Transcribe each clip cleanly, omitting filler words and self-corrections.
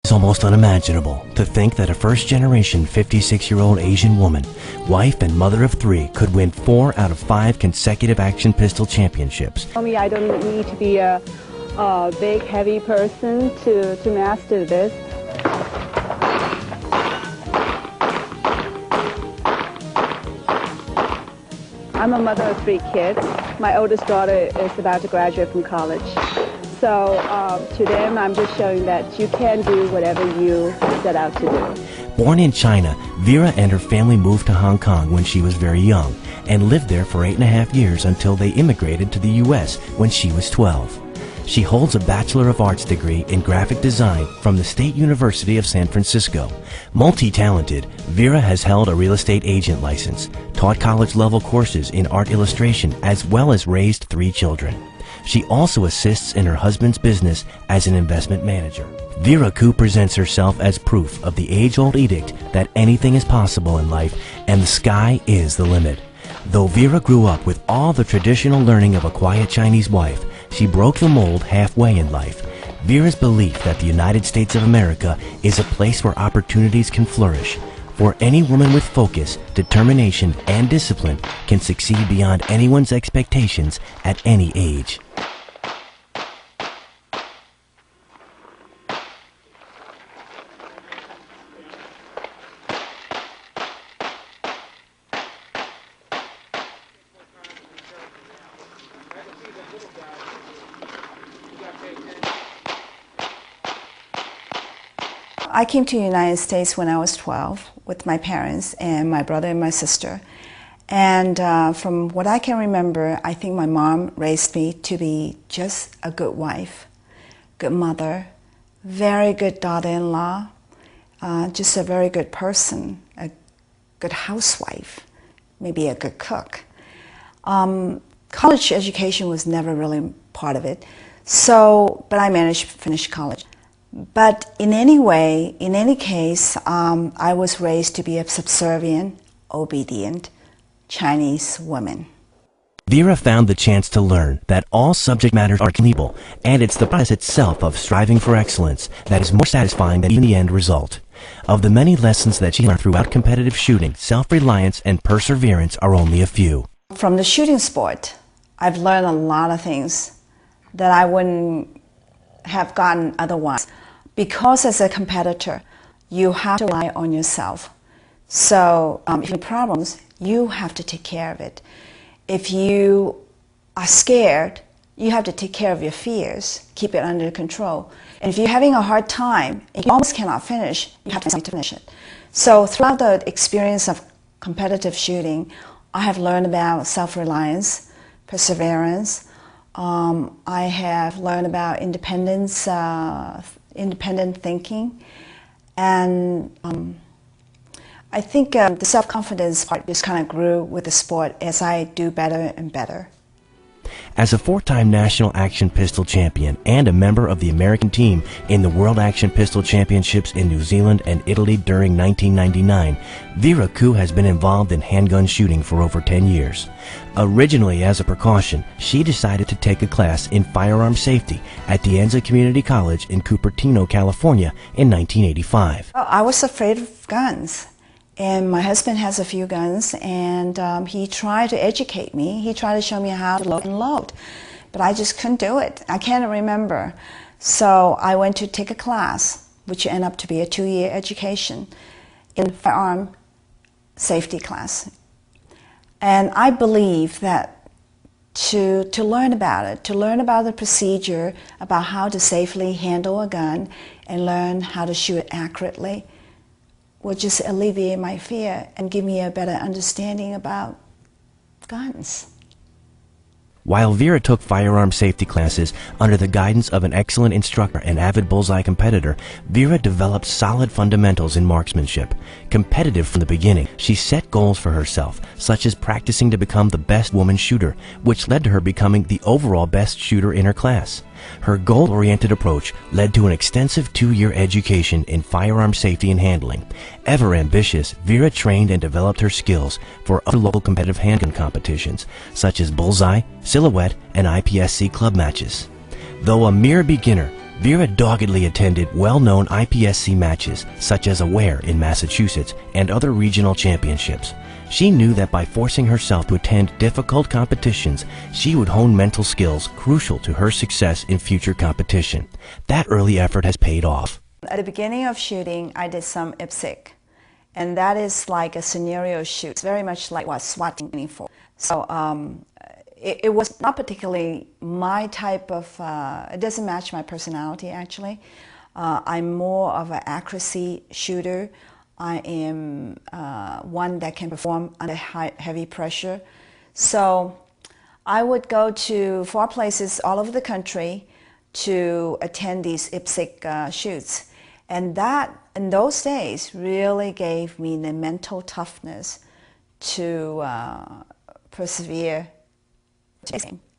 It's almost unimaginable to think that a first-generation 56-year-old Asian woman, wife and mother of 3, could win 4 out of 5 consecutive action pistol championships. For me, I don't need to be a big, heavy person to master this. I'm a mother of 3 kids. My oldest daughter is about to graduate from college. So to them, I'm just showing that you can do whatever you set out to do. Born in China, Vera and her family moved to Hong Kong when she was very young and lived there for 8.5 years until they immigrated to the U.S. when she was 12. She holds a Bachelor of Arts degree in graphic design from the State University of San Francisco. Multi-talented, Vera has held a real estate agent license, taught college-level courses in art illustration, as well as raised 3 children. She also assists in her husband's business as an investment manager. Vera Koo presents herself as proof of the age-old edict that anything is possible in life and the sky is the limit. Though Vera grew up with all the traditional learning of a quiet Chinese wife, she broke the mold halfway in life. Vera's belief that the United States of America is a place where opportunities can flourish. For any woman with focus, determination, and discipline can succeed beyond anyone's expectations at any age. I came to the United States when I was 12 with my parents and my brother and my sister. And from what I can remember, I think my mom raised me to be just a good wife, good mother, very good daughter-in-law, just a very good person, a good housewife, maybe a good cook. College education was never really part of it, but I managed to finish college. But in any way, in any case, I was raised to be a subservient, obedient Chinese woman. Vera found the chance to learn that all subject matters are attainable, and it's the process itself of striving for excellence that is more satisfying than even the end result. Of the many lessons that she learned throughout competitive shooting, self-reliance and perseverance are only a few. From the shooting sport, I've learned a lot of things that I wouldn't have gotten otherwise. Because as a competitor, you have to rely on yourself. So if you have problems, you have to take care of it. If you are scared, you have to take care of your fears, keep it under control. And if you're having a hard time and you almost cannot finish, you have to finish it. So throughout the experience of competitive shooting, I have learned about self-reliance, perseverance. I have learned about independence, independent thinking, and I think the self-confidence part just kind of grew with the sport as I do better and better. As a 4-time National Action Pistol Champion and a member of the American team in the World Action Pistol Championships in New Zealand and Italy during 1999, Vera Koo has been involved in handgun shooting for over 10 years. Originally as a precaution, she decided to take a class in firearm safety at De Anza Community College in Cupertino, California in 1985. I was afraid of guns. And my husband has a few guns, and he tried to educate me. He tried to show me how to load and load, but I just couldn't do it. I can't remember. So I went to take a class, which ended up to be a 2-year education in firearm safety class. And I believe that to learn about it, to learn about the procedure, about how to safely handle a gun and learn how to shoot it accurately, will just alleviate my fear and give me a better understanding about guns. While Vera took firearm safety classes under the guidance of an excellent instructor and avid bullseye competitor, Vera developed solid fundamentals in marksmanship. Competitive from the beginning, she set goals for herself, such as practicing to become the best woman shooter, which led to her becoming the overall best shooter in her class. Her goal-oriented approach led to an extensive 2-year education in firearm safety and handling. Ever ambitious, Vera trained and developed her skills for other local competitive handgun competitions, such as bullseye, silhouette, and IPSC club matches. Though a mere beginner, Vera doggedly attended well-known IPSC matches, such as Aware in Massachusetts and other regional championships. She knew that by forcing herself to attend difficult competitions, she would hone mental skills crucial to her success in future competition. That early effort has paid off. At the beginning of shooting, I did some IPSC, and that is like a scenario shoot. It's very much like what SWAT training for. So it was not particularly my type of, it doesn't match my personality actually. I'm more of an accuracy shooter. I am one that can perform under heavy pressure. So I would go to 4 places all over the country to attend these IPSC shoots. And that, in those days, really gave me the mental toughness to persevere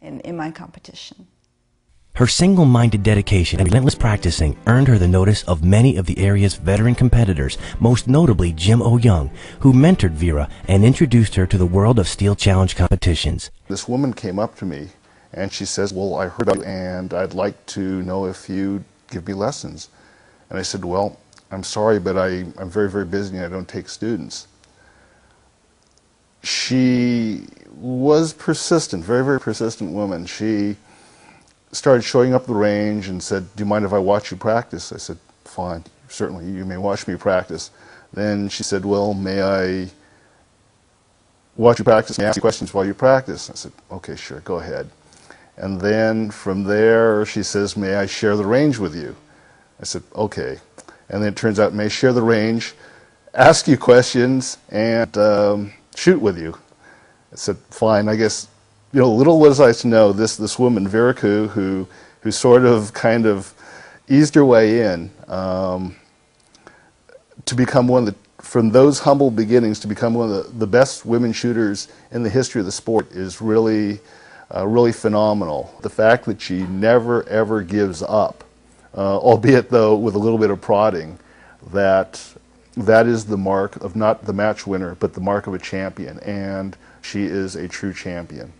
in my competition. Her single-minded dedication and relentless practicing earned her the notice of many of the area's veteran competitors, most notably Jim O-Young, who mentored Vera and introduced her to the world of steel challenge competitions. This woman came up to me and she says, well, I heard about you and I'd like to know if you'd give me lessons. And I said, well, I'm sorry, but I'm very, very busy and I don't take students. She was persistent, very, very persistent woman. She started showing up at the range and said, do you mind if I watch you practice? I said, fine, certainly, you may watch me practice. Then she said, well, may I watch you practice and ask you questions while you practice? I said, okay, sure, go ahead. And then from there, she says, may I share the range with you? I said, okay. And then it turns out, may I share the range, ask you questions, and shoot with you? I said, fine, I guess. You know, little was I to know this woman, Vera Koo, who sort of kind of eased her way in to become one of the, from those humble beginnings, to become one of the best women shooters in the history of the sport is really, really phenomenal. The fact that she never, ever gives up, albeit though with a little bit of prodding, that is the mark of not the match winner, but the mark of a champion, and she is a true champion.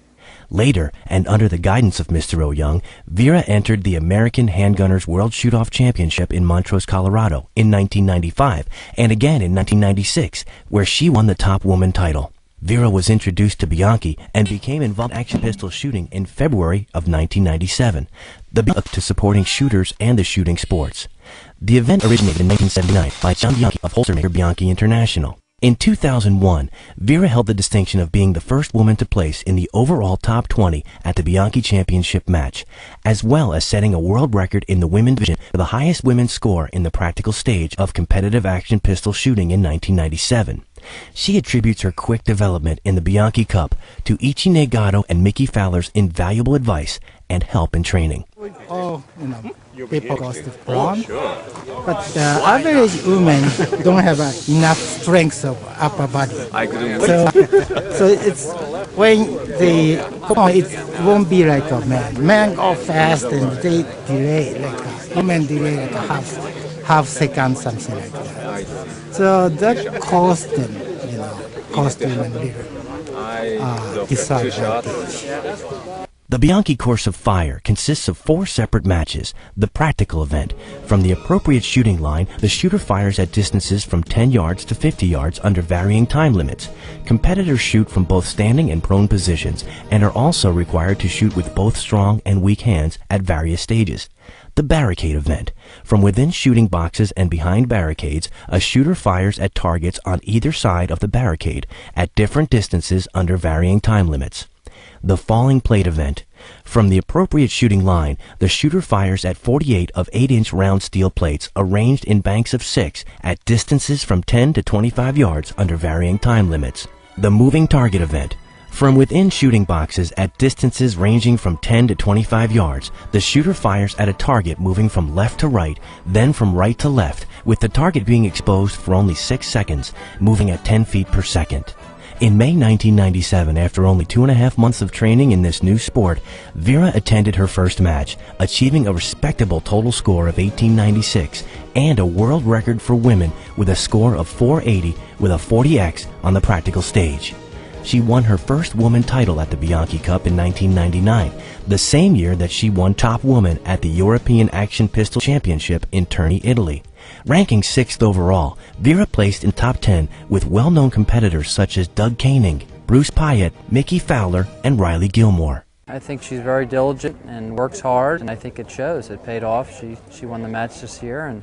Later, and under the guidance of Mr. O-Young, Vera entered the American Handgunners World Shoot-Off Championship in Montrose, Colorado in 1995, and again in 1996, where she won the top woman title. Vera was introduced to Bianchi and became involved in action pistol shooting in February of 1997, the build-up to supporting shooters and the shooting sports. The event originated in 1979 by John Bianchi of holster maker Bianchi International. In 2001, Vera held the distinction of being the first woman to place in the overall top 20 at the Bianchi Championship match, as well as setting a world record in the women's division for the highest women's score in the practical stage of competitive action pistol shooting in 1997. She attributes her quick development in the Bianchi Cup to Ichi Negato and Mickey Fowler's invaluable advice and help in training. Oh, people goes to prom, but the average woman don't have enough strength of upper body. So it's when it won't be like a man. Men go fast and they delay women delay like a half second, something like that. So that cost them, cost women little disadvantage. The Bianchi Course of Fire consists of 4 separate matches. The practical event. From the appropriate shooting line, the shooter fires at distances from 10 yards to 50 yards under varying time limits. Competitors shoot from both standing and prone positions and are also required to shoot with both strong and weak hands at various stages. The barricade event. From within shooting boxes and behind barricades, a shooter fires at targets on either side of the barricade at different distances under varying time limits. The falling plate event. From the appropriate shooting line, the shooter fires at 48 of 8-inch round steel plates arranged in banks of 6 at distances from 10 to 25 yards under varying time limits. The moving target event. From within shooting boxes at distances ranging from 10 to 25 yards, the shooter fires at a target moving from left to right, then from right to left, with the target being exposed for only 6 seconds, moving at 10 feet per second. In May 1997, after only 2.5 months of training in this new sport, Vera attended her first match, achieving a respectable total score of 1896 and a world record for women with a score of 480 with a 40x on the practical stage. she won her first woman title at the Bianchi Cup in 1999, the same year that she won top woman at the European Action Pistol Championship in Terni, Italy. Ranking 6th overall, Vera placed in top 10 with well-known competitors such as Doug Koenig, Bruce Pyatt, Mickey Fowler, and Riley Gilmore. I think she's very diligent and works hard, and I think it shows. It paid off. She won the match this year and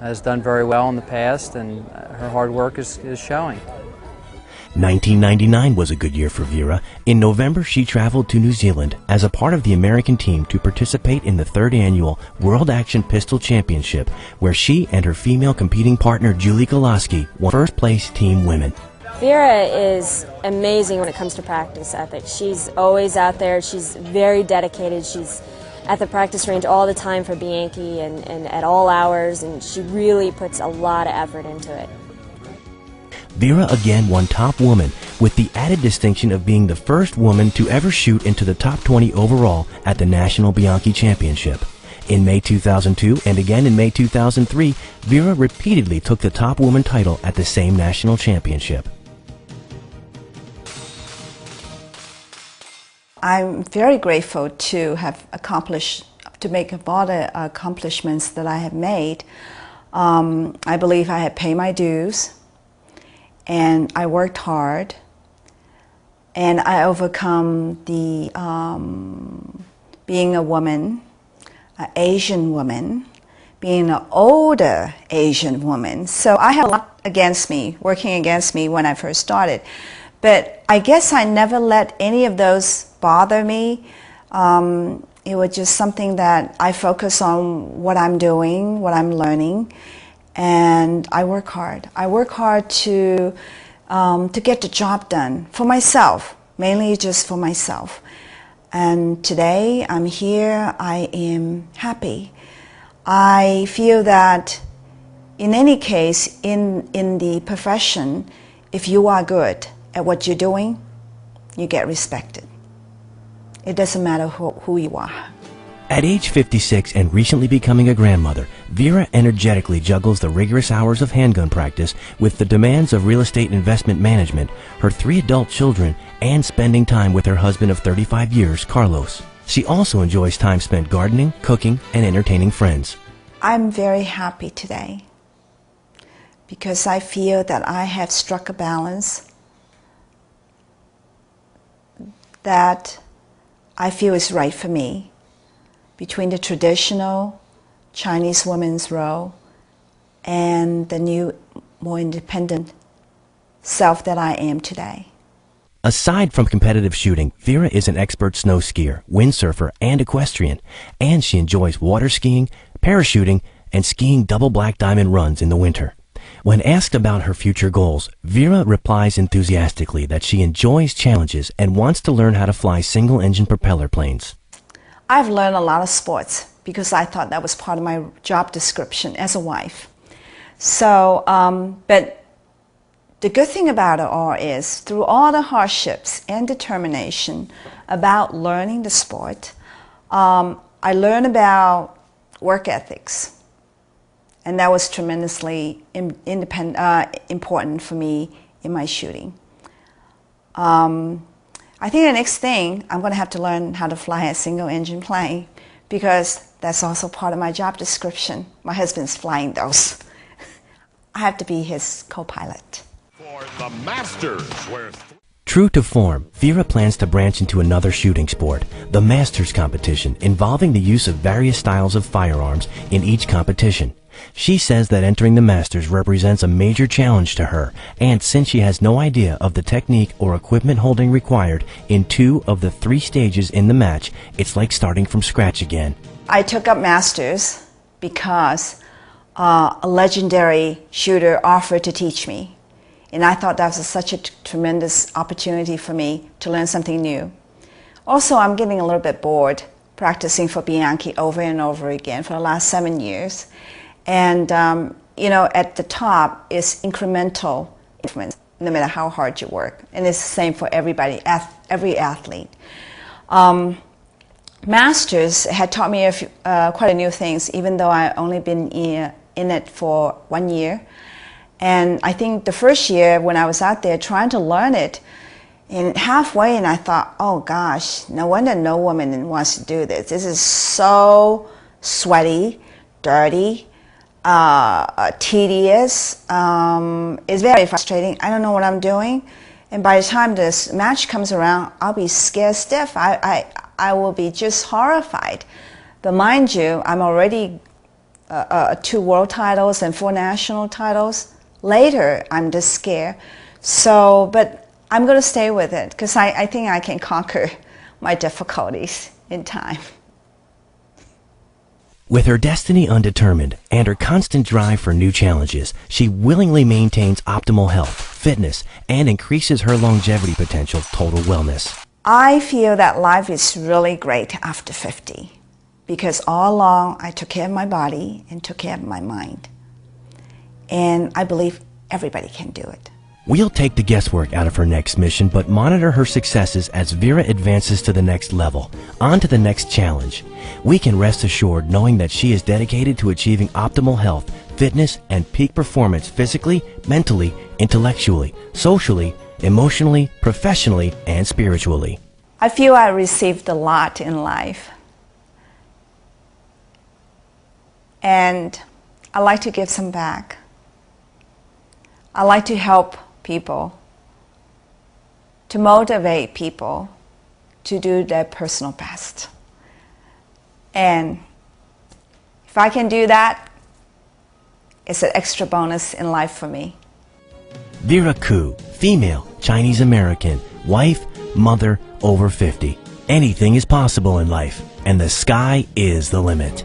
has done very well in the past, and her hard work is showing. 1999 was a good year for Vera. In November, she traveled to New Zealand as a part of the American team to participate in the 3rd annual World Action Pistol Championship, where she and her female competing partner Julie Golaski won first-place team women. Vera is amazing when it comes to practice ethic. She's always out there. She's very dedicated. She's at the practice range all the time for Bianchi and at all hours, and she really puts a lot of effort into it. Vera again won top woman with the added distinction of being the first woman to ever shoot into the top 20 overall at the National Bianchi Championship. In May 2002 and again in May 2003, Vera repeatedly took the top woman title at the same national championship. I'm very grateful to make all the accomplishments that I have made. I believe I have paid my dues, and I worked hard, and I overcome the being a woman, an Asian woman, being an older Asian woman. So I have a lot working against me when I first started. But I guess I never let any of those bother me. It was just something that I focus on what I'm doing, what I'm learning, and I work hard. I work hard to get the job done for myself, mainly just for myself. And today I'm here, I am happy. I feel that in any case, in the profession, if you are good at what you're doing, you get respected. It doesn't matter who you are. At age 56 and recently becoming a grandmother, Vera energetically juggles the rigorous hours of handgun practice with the demands of real estate investment management, her 3 adult children, and spending time with her husband of 35 years, Carlos. She also enjoys time spent gardening, cooking, and entertaining friends. I'm very happy today because I feel that I have struck a balance that I feel is right for me between the traditional Chinese woman's role and the new, more independent self that I am today. Aside from competitive shooting, Vera is an expert snow skier, windsurfer, and equestrian, and she enjoys water skiing, parachuting, and skiing double black diamond runs in the winter. When asked about her future goals, Vera replies enthusiastically that she enjoys challenges and wants to learn how to fly single-engine propeller planes. I've learned a lot of sports because I thought that was part of my job description as a wife. So, but the good thing about it all is, through all the hardships and determination about learning the sport, I learned about work ethics. And that was tremendously important for me in my shooting. I think the next thing, I'm going to have to learn how to fly a single-engine plane because that's also part of my job description. My husband's flying those. I have to be his co-pilot. For the Masters, where... True to form, Vera plans to branch into another shooting sport, the Masters competition, involving the use of various styles of firearms in each competition. She says that entering the Masters represents a major challenge to her, and since she has no idea of the technique or equipment holding required in 2 of the 3 stages in the match, it's like starting from scratch again. I took up Masters because a legendary shooter offered to teach me. And I thought that was such a tremendous opportunity for me to learn something new. Also, I'm getting a little bit bored practicing for Bianchi over and over again for the last 7 years. And, you know, at the top is incremental improvements, no matter how hard you work. And it's the same for everybody, every athlete. Masters had taught me quite a new things, even though I only been in it for 1 year. And I think the first year when I was out there trying to learn it, And halfway, and I thought, oh gosh, no wonder no woman wants to do this. This is so sweaty, dirty, tedious. It's very frustrating. I don't know what I'm doing. And by the time this match comes around, I'll be scared stiff. I will be just horrified. But mind you, I'm already 2 world titles and 4 national titles. Later, I'm just scared. So, but I'm going to stay with it because I think I can conquer my difficulties in time. With her destiny undetermined and her constant drive for new challenges, she willingly maintains optimal health, fitness, and increases her longevity potential, total wellness. I feel that life is really great after 50 because all along I took care of my body and took care of my mind. And I believe everybody can do it. We'll take the guesswork out of her next mission, but monitor her successes as Vera advances to the next level, on to the next challenge. We can rest assured knowing that she is dedicated to achieving optimal health, fitness, and peak performance physically, mentally, intellectually, socially, emotionally, professionally, and spiritually. I feel I received a lot in life. And I like to give some back. I like to help people, to motivate people to do their personal best. And if I can do that, it's an extra bonus in life for me. Vera Koo, female, Chinese American, wife, mother, over 50. Anything is possible in life, and the sky is the limit.